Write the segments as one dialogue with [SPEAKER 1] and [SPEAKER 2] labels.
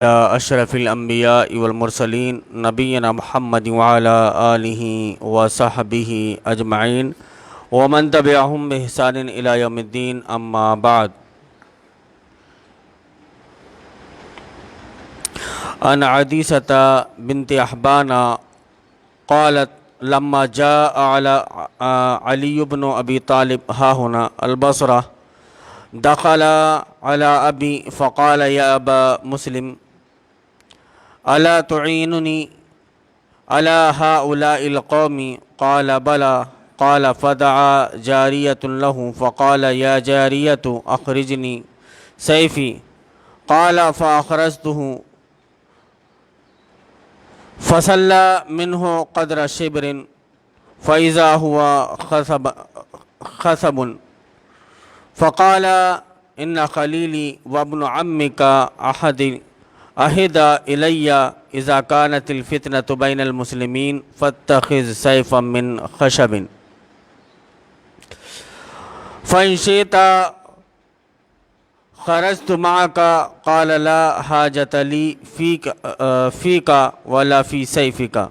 [SPEAKER 1] اشرف الانبیاء والمرسلین نبینا محمد وعلی آلہ وصحبہ اجمعین ومن تبعہم بإحسان الی یوم الدین اما بعد۔ عن عدیسۃ بنت احبان قالت لما جاء علی بن ابی طالب ها هنا البصرہ دخل على ابی فقال یا ابا مسلم الا تعیننی على هؤلاء القوم قال بلى قال فدعا جاریۃ له فقال یا جاریۃ اخرجنی سیفی قال فاخرجته فصلى منه قدر شبر فإذا هو خصب فقال إن خليلي وابن عمك عهد إلي إذا كانت الفتنة بين المسلمين فاتخذ سيفا من خشب فإن شئت خرجت معك قال لا حاجة لي فيك ولا في سيفك۔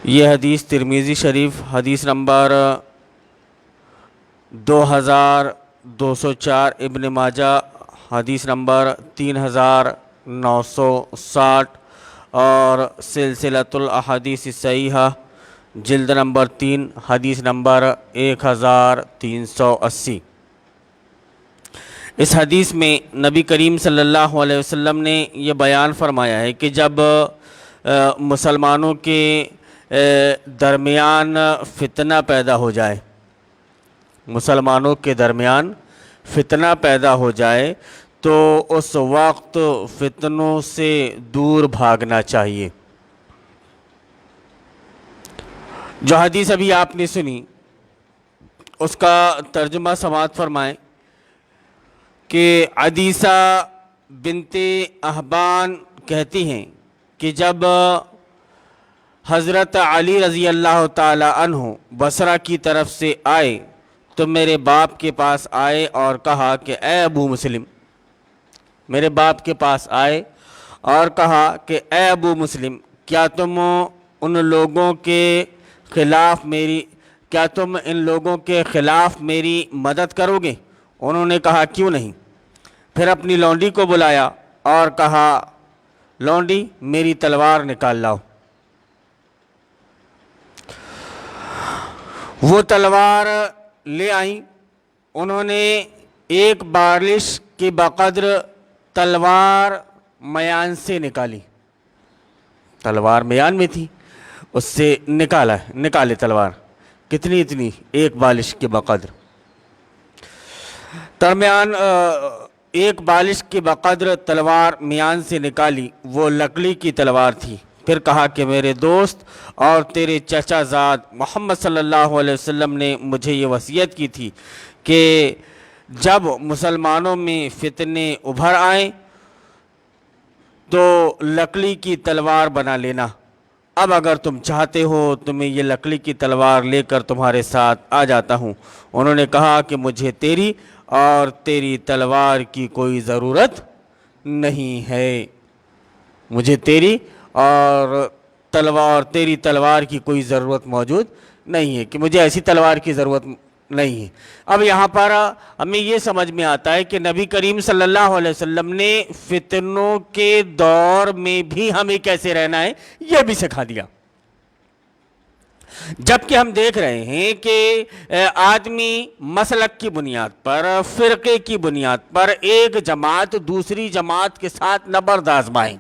[SPEAKER 1] یہ حدیث ترمذی شریف حدیث نمبر 2204، ابن ماجہ حدیث نمبر 3960 اور سلسلۃ الاحادیث الصحیحہ جلد نمبر 3 حدیث نمبر 1380۔ اس حدیث میں نبی کریم صلی اللہ علیہ وسلم نے یہ بیان فرمایا ہے کہ جب مسلمانوں کے درمیان فتنہ پیدا ہو جائے، مسلمانوں کے درمیان فتنہ پیدا ہو جائے تو اس وقت فتنوں سے دور بھاگنا چاہیے۔ جو حدیث ابھی آپ نے سنی اس کا ترجمہ سماعت فرمائیں کہ عدیسہ بنت احبان کہتی ہیں کہ جب حضرت علی رضی اللہ تعالی عنہ بصرہ کی طرف سے آئے تو میرے باپ کے پاس آئے اور کہا کہ اے ابو مسلم، میرے باپ کے پاس آئے اور کہا کہ اے ابو مسلم، کیا تم ان لوگوں کے خلاف میری مدد کرو گے؟ انہوں نے کہا کیوں نہیں۔ پھر اپنی لونڈی کو بلایا اور کہا لونڈی میری تلوار نکال لاؤ۔ وہ تلوار لے آئیں، انہوں نے ایک بالش کے بقدر تلوار میان سے نکالی، تلوار میان میں تھی، اس سے نکالے تلوار، کتنی اتنی ایک بالش کے بقدر، ایک بالش کے بقدر تلوار میان سے نکالی، وہ لکڑی کی تلوار تھی۔ پھر کہا کہ میرے دوست اور تیرے چچا زاد محمد صلی اللہ علیہ وسلم نے مجھے یہ وصیت کی تھی کہ جب مسلمانوں میں فتنے ابھر آئیں تو لکڑی کی تلوار بنا لینا۔ اب اگر تم چاہتے ہو تو میں یہ لکڑی کی تلوار لے کر تمہارے ساتھ آ جاتا ہوں۔ انہوں نے کہا کہ مجھے تیری اور تیری تلوار کی کوئی ضرورت نہیں ہے، مجھے تیری اور تیری تلوار کی کوئی ضرورت موجود نہیں ہے، کہ مجھے ایسی تلوار کی ضرورت نہیں ہے۔ اب یہاں پر ہمیں یہ سمجھ میں آتا ہے کہ نبی کریم صلی اللہ علیہ وسلم نے فتنوں کے دور میں بھی ہمیں کیسے رہنا ہے یہ بھی سکھا دیا۔ جبکہ ہم دیکھ رہے ہیں کہ آدمی مسلک کی بنیاد پر، فرقے کی بنیاد پر ایک جماعت دوسری جماعت کے ساتھ نبرد آزمائیں،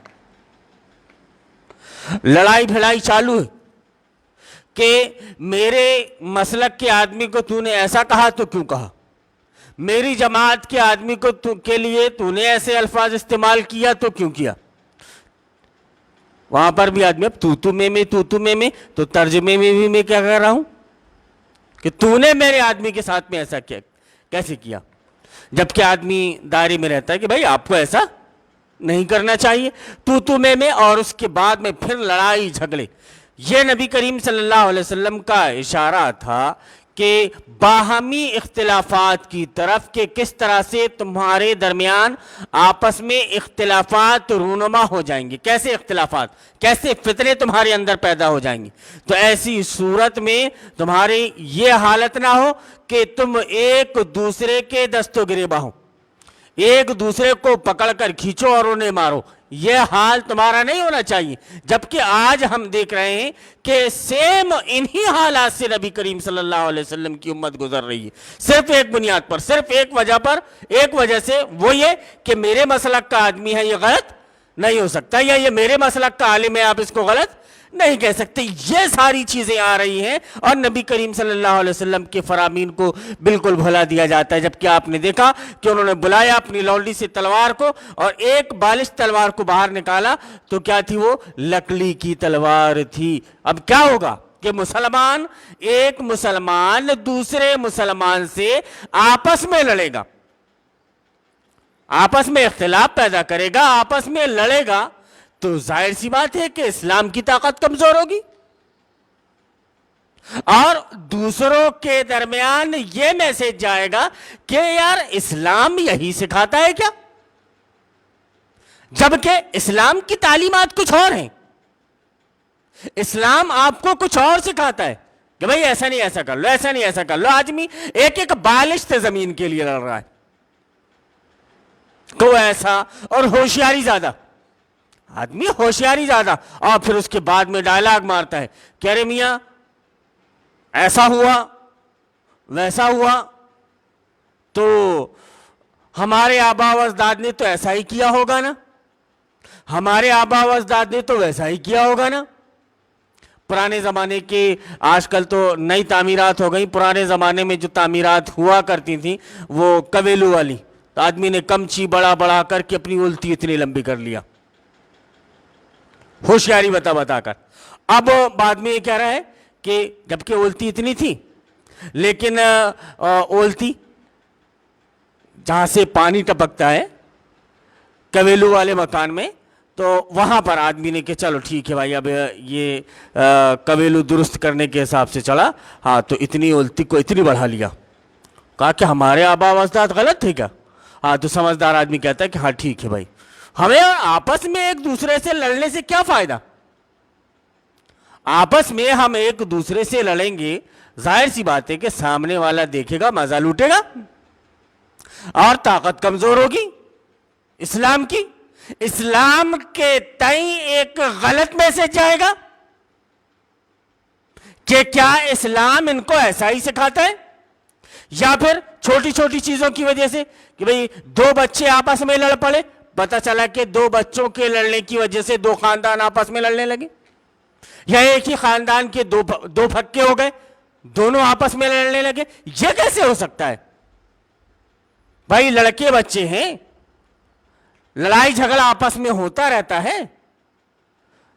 [SPEAKER 1] لڑائی بھڑائی چالو ہے کہ میرے مسلک کے آدمی کو تو نے ایسا کہا تو کیوں کہا، میری جماعت کے آدمی کے لیے تو نے ایسے الفاظ استعمال کیا تو کیوں کیا۔ وہاں پر بھی آدمی اب تو میں تو ترجمے میں بھی میں کیا کہہ رہا ہوں کہ تو نے میرے آدمی کے ساتھ میں ایسا کیا، کیسے کیا، جبکہ آدمی دائرے میں رہتا ہے کہ بھائی آپ کو ایسا نہیں کرنا چاہیے، تو میں اور اس کے بعد میں پھر لڑائی جھگڑے۔ یہ نبی کریم صلی اللہ علیہ وسلم کا اشارہ تھا کہ باہمی اختلافات کی طرف کہ کس طرح سے تمہارے درمیان آپس میں اختلافات رونما ہو جائیں گے. کیسے اختلافات, کیسے فتنے تمہارے اندر پیدا ہو جائیں گے. تو ایسی صورت میں تمہاری یہ حالت نہ ہو کہ تم ایک دوسرے کے دست و گریباں ہو, ایک دوسرے کو پکڑ کر کھینچو اور انہیں مارو. یہ حال تمہارا نہیں ہونا چاہیے. جبکہ آج ہم دیکھ رہے ہیں کہ سیم انہی حالات سے نبی کریم صلی اللہ علیہ وسلم کی امت گزر رہی ہے, صرف ایک بنیاد پر, صرف ایک وجہ پر, ایک وجہ سے, وہ یہ کہ میرے مسلک کا آدمی ہے, یہ غلط نہیں ہو سکتا, یا یہ میرے مسلک کا عالم ہے, آپ اس کو غلط نہیں کہہ سکتے. یہ ساری چیزیں آ رہی ہیں اور نبی کریم صلی اللہ علیہ وسلم کے فرامین کو بالکل بھلا دیا جاتا ہے. جبکہ آپ نے دیکھا کہ انہوں نے بلایا اپنی لونڈی سے تلوار کو اور ایک بالش تلوار کو باہر نکالا تو کیا تھی, وہ لکڑی کی تلوار تھی. اب کیا ہوگا کہ مسلمان, ایک مسلمان دوسرے مسلمان سے آپس میں لڑے گا, آپس میں اختلاف پیدا کرے گا, آپس میں لڑے گا, تو ظاہر سی بات ہے کہ اسلام کی طاقت کمزور ہوگی اور دوسروں کے درمیان یہ میسج جائے گا کہ یار اسلام یہی سکھاتا ہے کیا, جبکہ اسلام کی تعلیمات کچھ اور ہیں. اسلام آپ کو کچھ اور سکھاتا ہے کہ بھئی ایسا نہیں ایسا کر لو, ایسا نہیں ایسا کر لو. آدمی ایک ایک بالش سے زمین کے لیے لڑ رہا ہے, تو ایسا, اور ہوشیاری زیادہ, آدمی ہوشیاری زیادہ, اور پھر اس کے بعد میں ڈائلاگ مارتا ہے کہ ارے میاں ایسا ہوا ویسا ہوا, تو ہمارے آبا و اجداد نے تو ایسا ہی کیا ہوگا نا, ہمارے آبا و اجداد نے تو ویسا ہی کیا ہوگا نا. پرانے زمانے کے, آج کل تو نئی تعمیرات ہو گئی, پرانے زمانے میں جو تعمیرات ہوا کرتی تھیں وہ کویلو والی, تو آدمی نے کمچی بڑا بڑا کر کے اپنی الٹی اتنی لمبی کر لیا, ہوشیاری بتا بتا کر. اب بعد میں یہ کہہ رہا ہے کہ جبکہ اولتی اتنی تھی, لیکن اولتی جہاں سے پانی ٹپکتا ہے کویلو والے مکان میں, تو وہاں پر آدمی نے کہ چلو ٹھیک ہے بھائی, اب یہ کویلو درست کرنے کے حساب سے چلا, ہاں تو اتنی اولتی کو اتنی بڑھا لیا. کہا کہ ہمارے آبا و اجداد غلط تھے کیا؟ ہاں, تو سمجھدار آدمی کہتا ہے کہ ہاں ٹھیک ہے بھائی, ہمیں آپس میں ایک دوسرے سے لڑنے سے کیا فائدہ, آپس میں ہم ایک دوسرے سے لڑیں گے, ظاہر سی بات ہے کہ سامنے والا دیکھے گا, مزہ لوٹے گا اور طاقت کمزور ہوگی اسلام کی. اسلام کے تئیں ایک غلط میسج جائے گا کہ کیا اسلام ان کو ایسا ہی سکھاتا ہے, یا پھر چھوٹی چھوٹی چیزوں کی وجہ سے کہ بھئی دو بچے آپس میں لڑ پڑے, پتا چلا کہ دو بچوں کے لڑنے کی وجہ سے دو خاندان آپس میں لڑنے لگے, یا ایک ہی خاندان کے دو پھکے ہو گئے, دونوں آپس میں لڑنے لگے. یہ کیسے ہو سکتا ہے بھائی؟ لڑکے بچے ہیں, لڑائی جھگڑا آپس میں ہوتا رہتا ہے,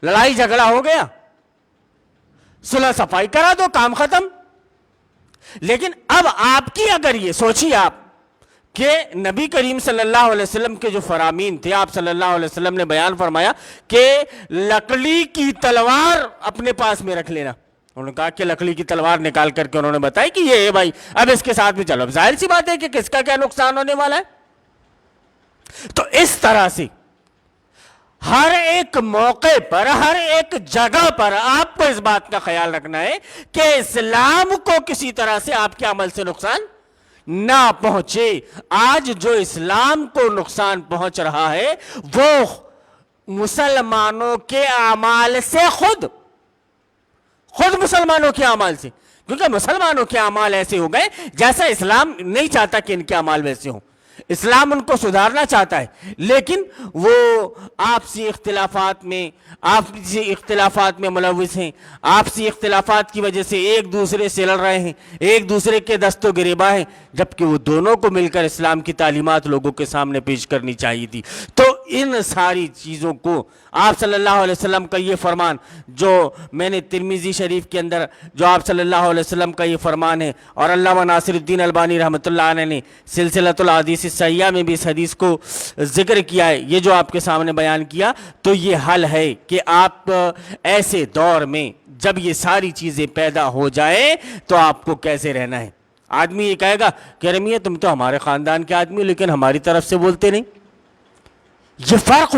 [SPEAKER 1] لڑائی جھگڑا ہو گیا, صلح صفائی کرا دو, کام ختم. لیکن اب آپ کی اگر یہ سوچیے آپ کہ نبی کریم صلی اللہ علیہ وسلم کے جو فرامین تھے, آپ صلی اللہ علیہ وسلم نے بیان فرمایا کہ لکڑی کی تلوار اپنے پاس میں رکھ لینا. انہوں نے کہا کہ لکڑی کی تلوار نکال کر کے انہوں نے بتایا کہ یہ ہے بھائی, اب اس کے ساتھ میں چلو. اب ظاہر سی بات ہے کہ کس کا کیا نقصان ہونے والا ہے. تو اس طرح سے ہر ایک موقع پر, ہر ایک جگہ پر آپ کو اس بات کا خیال رکھنا ہے کہ اسلام کو کسی طرح سے آپ کے عمل سے نقصان نہ پہنچے. آج جو اسلام کو نقصان پہنچ رہا ہے وہ مسلمانوں کے اعمال سے, خود مسلمانوں کے اعمال سے, کیونکہ مسلمانوں کے اعمال ایسے ہو گئے جیسا اسلام نہیں چاہتا کہ ان کے اعمال ویسے ہوں. اسلام ان کو سدھارنا چاہتا ہے, لیکن وہ آپسی اختلافات میں ملوث ہیں, آپسی اختلافات کی وجہ سے ایک دوسرے سے لڑ رہے ہیں, ایک دوسرے کے دست و گریباں ہیں, جبکہ وہ دونوں کو مل کر اسلام کی تعلیمات لوگوں کے سامنے پیش کرنی چاہیے تھی. تو ان ساری چیزوں کو آپ صلی اللہ علیہ وسلم کا یہ فرمان جو میں نے ترمذی شریف کے اندر جو آپ صلی اللہ علیہ وسلم کا یہ فرمان ہے، اور علامہ ناصر الدین البانی رحمۃ اللہ علیہ نے سلسلۃ الاحادیث الصحیحہ میں بھی اس حدیث کو ذکر کیا ہے، یہ جو آپ کے سامنے بیان کیا، تو یہ حل ہے کہ آپ ایسے دور میں جب یہ ساری چیزیں پیدا ہو جائیں تو آپ کو کیسے رہنا ہے۔ آدمی یہ کہے گا کہ رمیہ تم تو ہمارے خاندان کے آدمی ہو لیکن ہماری طرف سے بولتے نہیں۔ یہ فرق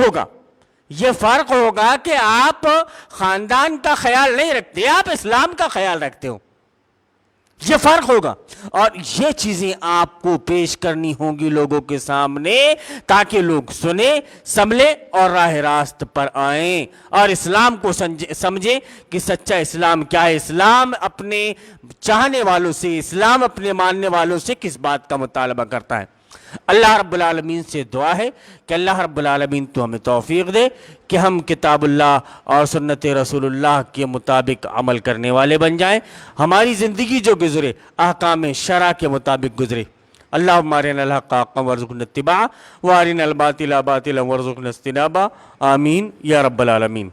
[SPEAKER 1] ہوگا کہ آپ خاندان کا خیال نہیں رکھتے، آپ اسلام کا خیال رکھتے ہو، یہ فرق ہوگا۔ اور یہ چیزیں آپ کو پیش کرنی ہوں گی لوگوں کے سامنے تاکہ لوگ سنیں، سنبھلیں اور راہ راست پر آئیں اور اسلام کو سمجھیں کہ سچا اسلام کیا ہے، اسلام اپنے چاہنے والوں سے، اسلام اپنے ماننے والوں سے کس بات کا مطالبہ کرتا ہے۔ اللہ رب العالمین سے دعا ہے کہ اللہ رب العالمین تو ہمیں توفیق دے کہ ہم کتاب اللہ اور سنت رسول اللہ کے مطابق عمل کرنے والے بن جائیں، ہماری زندگی جو گزرے احکام شرع کے مطابق گزرے۔ اللہم ارنا الحق حقا وارزقنا اتباعہ وارنا الباطل باطلا وارزقنا اجتنابہ، آمین یا رب العالمین۔